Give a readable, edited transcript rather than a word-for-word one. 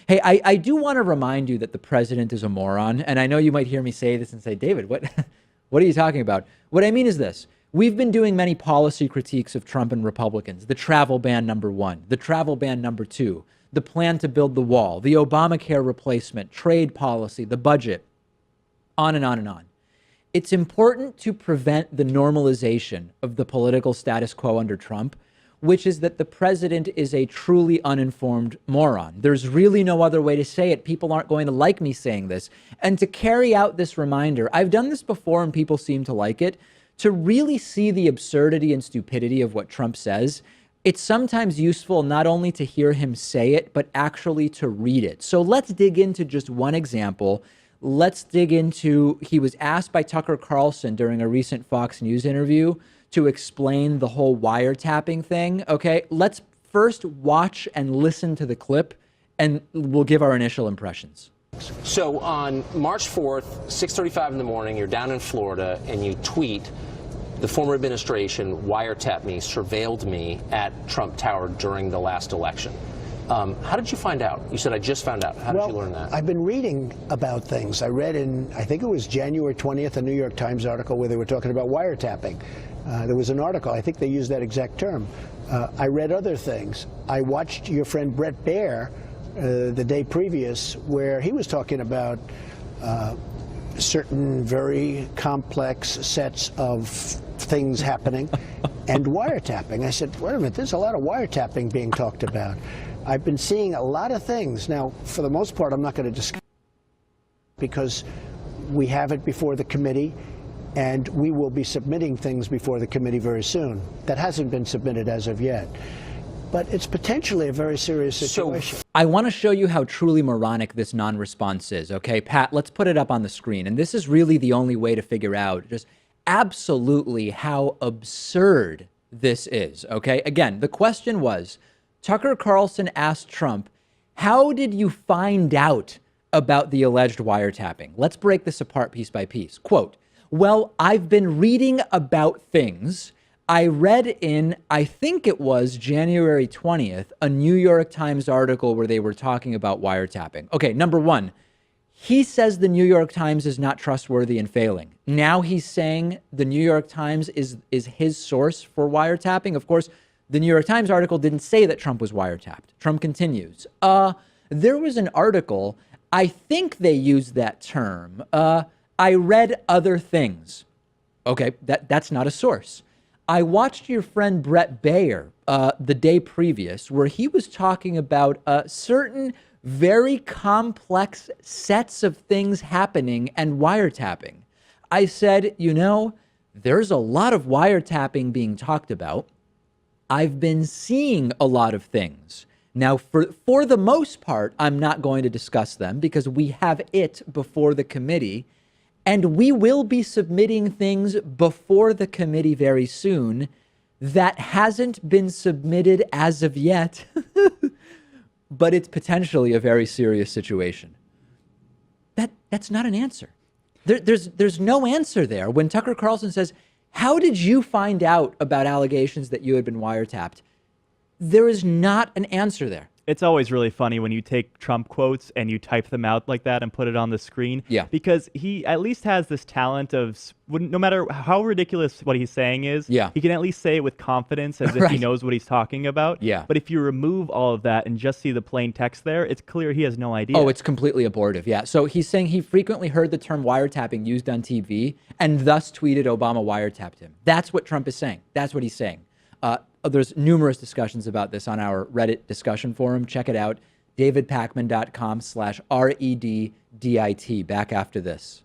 Hey, I do want to remind you that the president is a moron. And I know you might hear me say this and say, David, what, what are you talking about? What I mean is this. We've been doing many policy critiques of Trump and Republicans. The travel ban #1, the travel ban #2, the plan to build the wall, the Obamacare replacement, trade policy, the budget, on and on and on. It's important to prevent the normalization of the political status quo under Trump, which is that the president is a truly uninformed moron. There's really no other way to say it. People aren't going to like me saying this. And to carry out this reminder, I've done this before and people seem to like it, to really see the absurdity and stupidity of what Trump says. It's sometimes useful not only to hear him say it, but actually to read it. So let's dig into just one example. Let's dig into, he was asked by Tucker Carlson during a recent Fox News interview to explain the whole wiretapping thing. Okay, let's first watch and listen to the clip and we'll give our initial impressions. So on March 4th, 6:35 in the morning, you're down in Florida and you tweet, the former administration wiretapped me, surveilled me at Trump Tower during the last election. How did you find out? You said, I just found out. How did you learn that? I've been reading about things. I read in, I think it was January 20th, a New York Times article where they were talking about wiretapping. There was an article, I think they used that exact term. I read other things. I watched your friend Brett Baer the day previous where he was talking about certain very complex sets of things happening and wiretapping. I said, wait a minute, there's a lot of wiretapping being talked about. I've been seeing a lot of things. Now, for the most part, I'm not going to discuss because we have it before the committee, and we will be submitting things before the committee very soon. That hasn't been submitted as of yet. But it's potentially a very serious situation. I want to show you how truly moronic this non-response is. Okay, Pat, let's put it up on the screen. And this is really the only way to figure out just absolutely how absurd this is. Okay, again, the question was, Tucker Carlson asked Trump, how did you find out about the alleged wiretapping? Let's break this apart piece by piece. Quote, well, I've been reading about things. I read in, I think it was January 20th, a New York Times article where they were talking about wiretapping. Okay, number one, he says the New York Times is not trustworthy and failing. Now he's saying the New York Times is his source for wiretapping. Of course, the New York Times article didn't say that Trump was wiretapped. Trump continues. There was an article, I think they used that term. I read other things. Okay, that's not a source. I watched your friend Brett Baer the day previous where he was talking about certain very complex sets of things happening and wiretapping. I said, you know, there's a lot of wiretapping being talked about. I've been seeing a lot of things. Now, for the most part, I'm not going to discuss them because we have it before the committee. And we will be submitting things before the committee very soon that hasn't been submitted as of yet, but it's potentially a very serious situation. That's not an answer. There's no answer there. When Tucker Carlson says, how did you find out about allegations that you had been wiretapped? There is not an answer there. It's always really funny when you take Trump quotes and you type them out like that and put it on the screen. Yeah. Because he at least has this talent of, no matter how ridiculous what he's saying is, yeah, he can at least say it with confidence as if he knows what he's talking about. Yeah. But if you remove all of that and just see the plain text there, it's clear he has no idea. Oh, it's completely abortive. Yeah. So he's saying he frequently heard the term wiretapping used on TV and thus tweeted Obama wiretapped him. That's what Trump is saying. That's what he's saying. There's numerous discussions about this on our Reddit discussion forum. Check it out, davidpakman.com/REDDIT. Back after this.